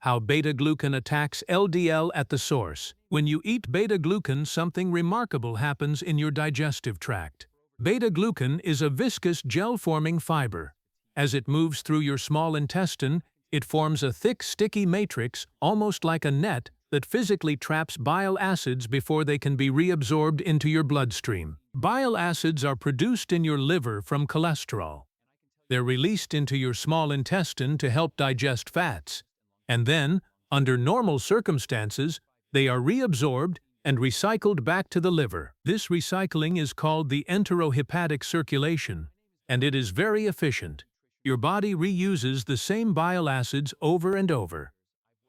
How beta-glucan attacks LDL at the source. When you eat beta-glucan, something remarkable happens in your digestive tract. Beta-glucan is a viscous gel-forming fiber. As it moves through your small intestine, it forms a thick, sticky matrix, almost like a net, that physically traps bile acids before they can be reabsorbed into your bloodstream. Bile acids are produced in your liver from cholesterol. They're released into your small intestine to help digest fats. And then, under normal circumstances, they are reabsorbed and recycled back to the liver. This recycling is called the enterohepatic circulation, and it is very efficient. Your body reuses the same bile acids over and over.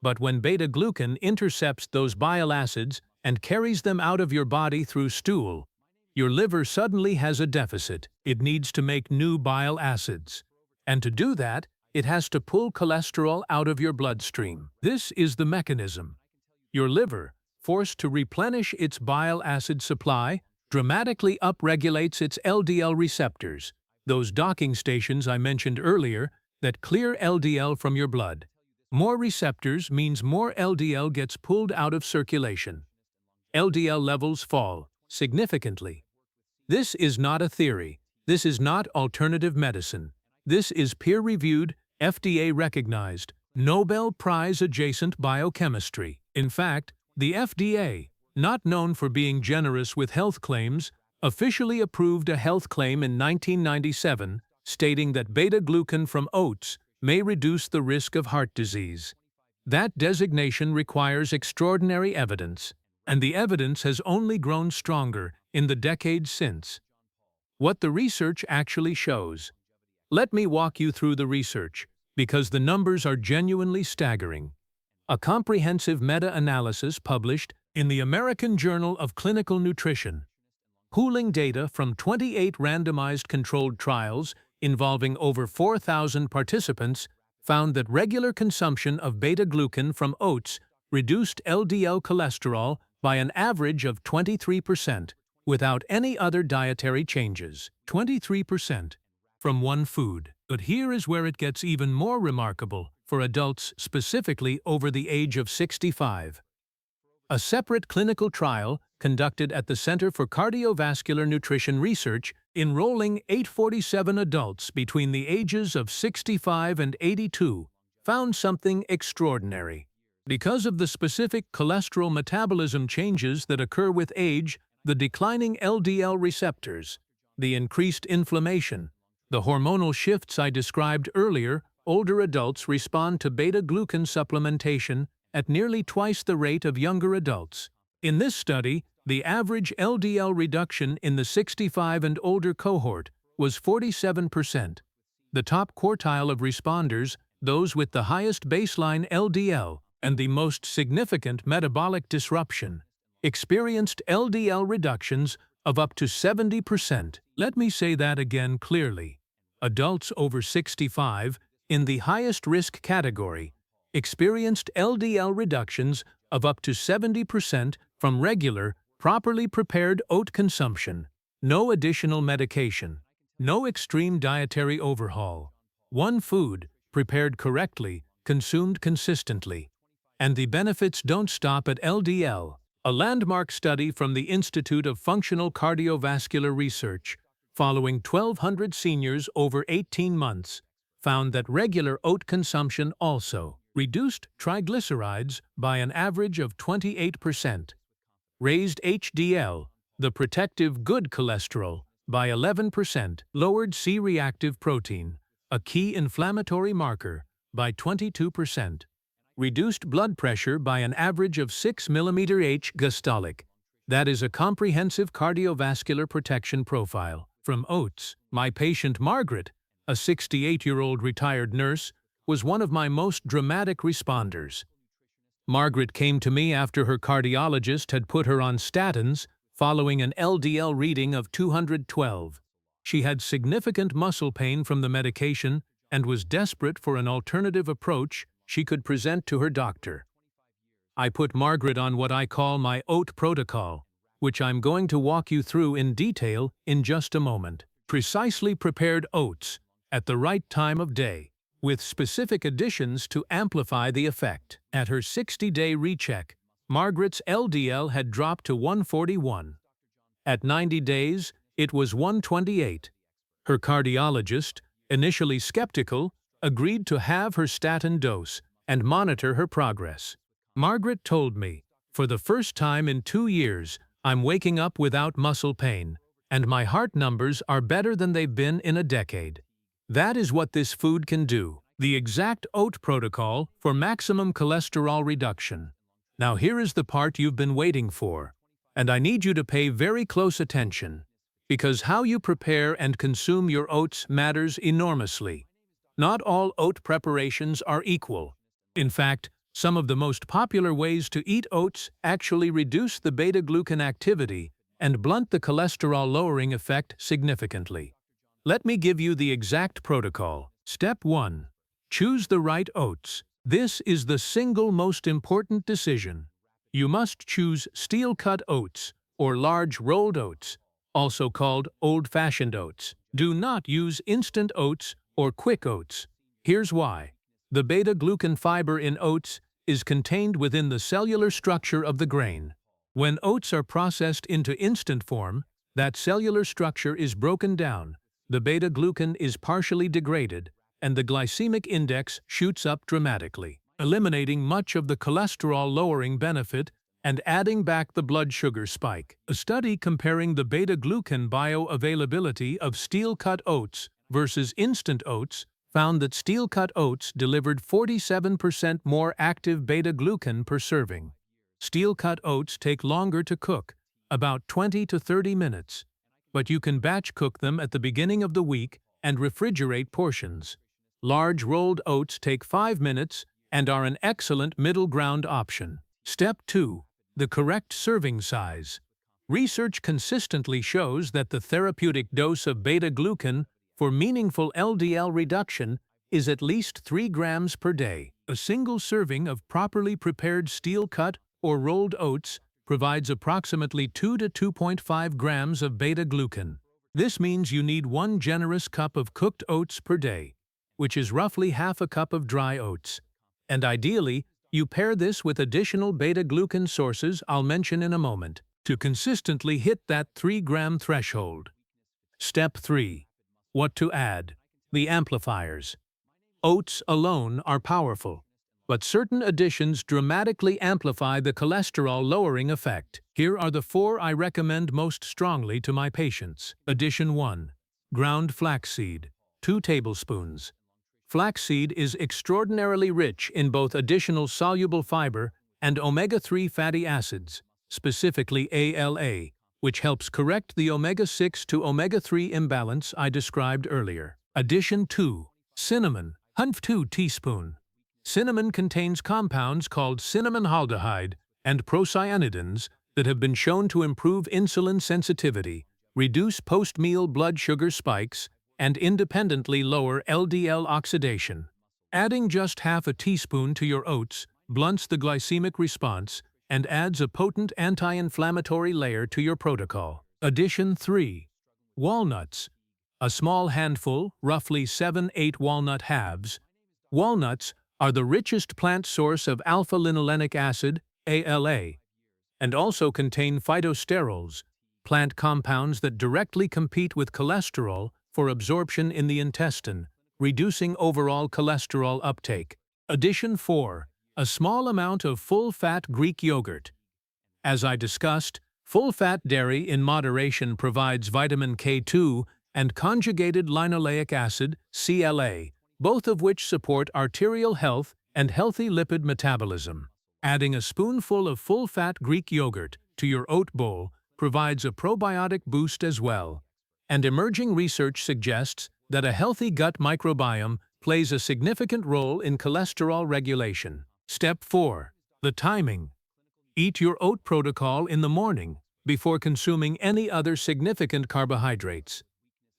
But when beta-glucan intercepts those bile acids and carries them out of your body through stool, your liver suddenly has a deficit. It needs to make new bile acids. And to do that, it has to pull cholesterol out of your bloodstream. This is the mechanism. Your liver, forced to replenish its bile acid supply, dramatically upregulates its LDL receptors, those docking stations I mentioned earlier that clear LDL from your blood. More receptors means more LDL gets pulled out of circulation. LDL levels fall significantly. This is not a theory. This is not alternative medicine. This is peer-reviewed, FDA-recognized, Nobel Prize-adjacent biochemistry. In fact, the FDA, not known for being generous with health claims, officially approved a health claim in 1997 stating that beta-glucan from oats may reduce the risk of heart disease. That designation requires extraordinary evidence, and the evidence has only grown stronger in the decades since. What the research actually shows. Let me walk you through the research, because the numbers are genuinely staggering. A comprehensive meta-analysis published in the American Journal of Clinical Nutrition, pooling data from 28 randomized controlled trials involving over 4,000 participants, found that regular consumption of beta-glucan from oats reduced LDL cholesterol by an average of 23% without any other dietary changes. 23% from one food. But here is where it gets even more remarkable for adults specifically over the age of 65. A separate clinical trial conducted at the Center for Cardiovascular Nutrition Research enrolling 847 adults between the ages of 65 and 82 found something extraordinary. Because of the specific cholesterol metabolism changes that occur with age, the declining LDL receptors, the increased inflammation, the hormonal shifts I described earlier, older adults respond to beta-glucan supplementation at nearly twice the rate of younger adults. In this study, the average LDL reduction in the 65 and older cohort was 47%. The top quartile of responders, those with the highest baseline LDL and the most significant metabolic disruption, experienced LDL reductions of up to 70%. Let me say that again clearly. Adults over 65, in the highest risk category, experienced LDL reductions of up to 70% from regular, properly prepared oat consumption, no additional medication, no extreme dietary overhaul, one food, prepared correctly, consumed consistently. And the benefits don't stop at LDL. A landmark study from the Institute of Functional Cardiovascular Research, following 1,200 seniors over 18 months, found that regular oat consumption also reduced triglycerides by an average of 28%, raised HDL, the protective good cholesterol, by 11%, lowered C-reactive protein, a key inflammatory marker, by 22%, reduced blood pressure by an average of 6 mmHg systolic. That is a comprehensive cardiovascular protection profile. From oats, my patient Margaret, a 68-year-old retired nurse, was one of my most dramatic responders. Margaret came to me after her cardiologist had put her on statins following an LDL reading of 212. She had significant muscle pain from the medication and was desperate for an alternative approach she could present to her doctor. I put Margaret on what I call my oat protocol, which I'm going to walk you through in detail in just a moment. Precisely prepared oats, at the right time of day, with specific additions to amplify the effect. At her 60-day recheck, Margaret's LDL had dropped to 141. At 90 days, it was 128. Her cardiologist, initially skeptical, agreed to halve her statin dose and monitor her progress. Margaret told me, "For the first time in 2 years, I'm waking up without muscle pain, and my heart numbers are better than they've been in a decade." That is what this food can do, the exact oat protocol for maximum cholesterol reduction. Now here is the part you've been waiting for, and I need you to pay very close attention, because how you prepare and consume your oats matters enormously. Not all oat preparations are equal. In fact, some of the most popular ways to eat oats actually reduce the beta-glucan activity and blunt the cholesterol-lowering effect significantly. Let me give you the exact protocol. Step 1. Choose the right oats. This is the single most important decision. You must choose steel-cut oats or large rolled oats, also called old-fashioned oats. Do not use instant oats or quick oats. Here's why. The beta-glucan fiber in oats is contained within the cellular structure of the grain. When oats are processed into instant form, that cellular structure is broken down, the beta-glucan is partially degraded, and the glycemic index shoots up dramatically, eliminating much of the cholesterol-lowering benefit and adding back the blood sugar spike. A study comparing the beta-glucan bioavailability of steel-cut oats versus instant oats found that steel-cut oats delivered 47% more active beta-glucan per serving. Steel-cut oats take longer to cook, about 20 to 30 minutes, but you can batch cook them at the beginning of the week and refrigerate portions. Large rolled oats take 5 minutes and are an excellent middle ground option. Step 2. The correct serving size. Research consistently shows that the therapeutic dose of beta-glucan for meaningful LDL reduction is at least 3 grams per day. A single serving of properly prepared steel-cut or rolled oats provides approximately 2 to 2.5 grams of beta-glucan. This means you need 1 generous cup of cooked oats per day, which is roughly half a cup of dry oats. And ideally, you pair this with additional beta-glucan sources I'll mention in a moment to consistently hit that 3-gram threshold. Step 3. What to add? The amplifiers. Oats alone are powerful, but certain additions dramatically amplify the cholesterol-lowering effect. Here are the 4 I recommend most strongly to my patients. Addition 1. Ground flaxseed, 2 tablespoons. Flaxseed is extraordinarily rich in both additional soluble fiber and omega-3 fatty acids, specifically ALA, which helps correct the omega-6 to omega-3 imbalance I described earlier. Addition 2. Cinnamon, 2 teaspoon. Cinnamon contains compounds called cinnamonaldehyde and procyanidins that have been shown to improve insulin sensitivity, reduce post-meal blood sugar spikes, and independently lower LDL oxidation. Adding just half a teaspoon to your oats blunts the glycemic response and adds a potent anti-inflammatory layer to your protocol. Addition 3. Walnuts. A small handful, roughly 7-8 walnut halves. Walnuts are the richest plant source of alpha-linolenic acid, ALA, and also contain phytosterols, plant compounds that directly compete with cholesterol for absorption in the intestine, reducing overall cholesterol uptake. Addition 4. A small amount of full-fat Greek yogurt. As I discussed, full-fat dairy in moderation provides vitamin K2 and conjugated linoleic acid, CLA, both of which support arterial health and healthy lipid metabolism. Adding a spoonful of full-fat Greek yogurt to your oat bowl provides a probiotic boost as well. And emerging research suggests that a healthy gut microbiome plays a significant role in cholesterol regulation. Step 4. The timing. Eat your oat protocol in the morning before consuming any other significant carbohydrates.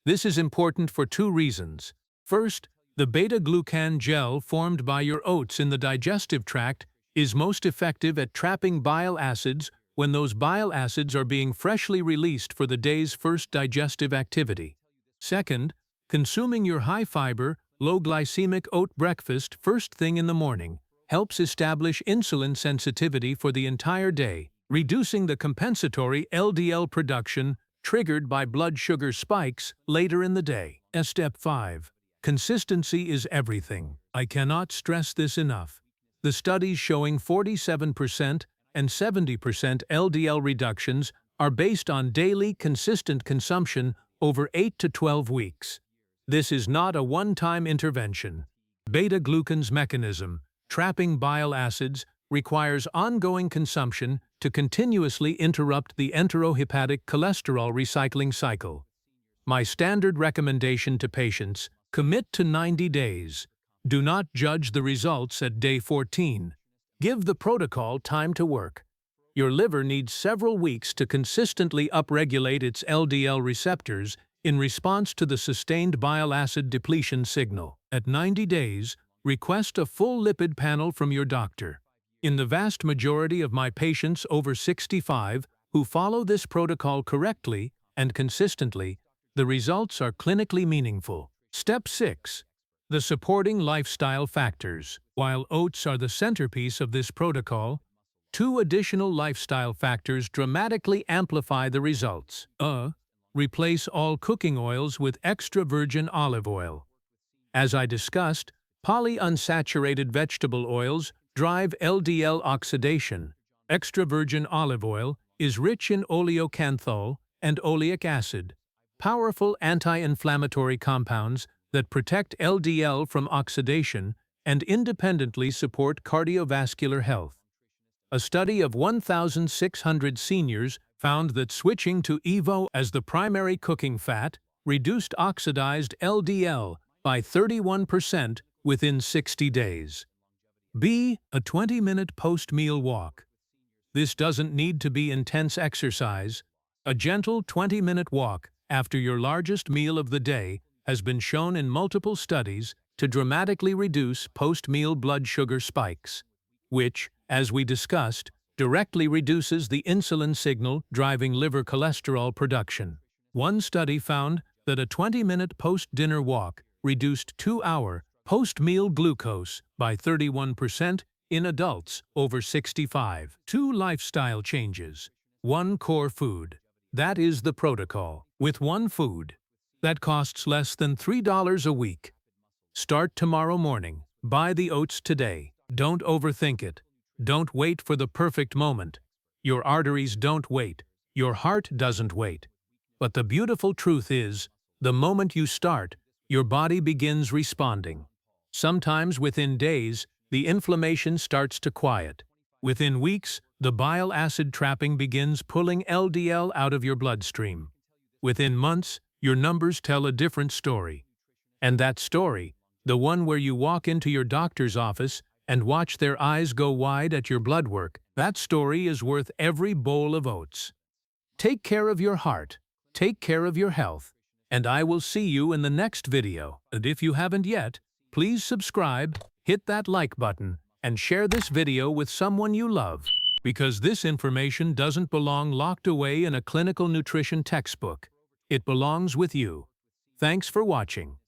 This is important for 2 reasons. First, the beta-glucan gel formed by your oats in the digestive tract is most effective at trapping bile acids when those bile acids are being freshly released for the day's first digestive activity. Second, consuming your high-fiber, Low glycemic oat breakfast first thing in the morning helps establish insulin sensitivity for the entire day, reducing the compensatory LDL production triggered by blood sugar spikes later in the day. Step 5. Consistency is everything. I cannot stress this enough. The studies showing 47% and 70% LDL reductions are based on daily consistent consumption over 8 to 12 weeks. This is not a one-time intervention. Beta-glucan's mechanism, trapping bile acids, requires ongoing consumption to continuously interrupt the enterohepatic cholesterol recycling cycle. My standard recommendation to patients: commit to 90 days. Do not judge the results at day 14. Give the protocol time to work. Your liver needs several weeks to consistently upregulate its LDL receptors in response to the sustained bile acid depletion signal. At 90 days, request a full lipid panel from your doctor. In the vast majority of my patients over 65 who follow this protocol correctly and consistently, the results are clinically meaningful. Step 6. The supporting lifestyle factors. While oats are the centerpiece of this protocol, 2 additional lifestyle factors dramatically amplify the results. Replace all cooking oils with extra virgin olive oil. As I discussed, polyunsaturated vegetable oils drive LDL oxidation. Extra virgin olive oil is rich in oleocanthal and oleic acid, powerful anti-inflammatory compounds that protect LDL from oxidation and independently support cardiovascular health. A study of 1,600 seniors found that switching to EVO as the primary cooking fat reduced oxidized LDL by 31% within 60 days. B. A 20-minute post-meal walk. This doesn't need to be intense exercise. A gentle 20-minute walk after your largest meal of the day has been shown in multiple studies to dramatically reduce post-meal blood sugar spikes, which, as we discussed, directly reduces the insulin signal driving liver cholesterol production. One study found that a 20-minute post-dinner walk reduced 2-hour post-meal glucose by 31% in adults over 65. 2 lifestyle changes. 1 core food. That is the protocol. With 1 food that costs less than $3 a week. Start tomorrow morning. Buy the oats today. Don't overthink it. Don't wait for the perfect moment. Your arteries don't wait. Your heart doesn't wait. But the beautiful truth is, the moment you start, your body begins responding. Sometimes within days, the inflammation starts to quiet. Within weeks, the bile acid trapping begins pulling LDL out of your bloodstream. Within months, your numbers tell a different story. And that story, the one where you walk into your doctor's office and watch their eyes go wide at your blood work, that story is worth every bowl of oats. Take care of your heart, take care of your health, and I will see you in the next video. And if you haven't yet, please subscribe, hit that like button, and share this video with someone you love, because this information doesn't belong locked away in a clinical nutrition textbook. It belongs with you. Thanks for watching.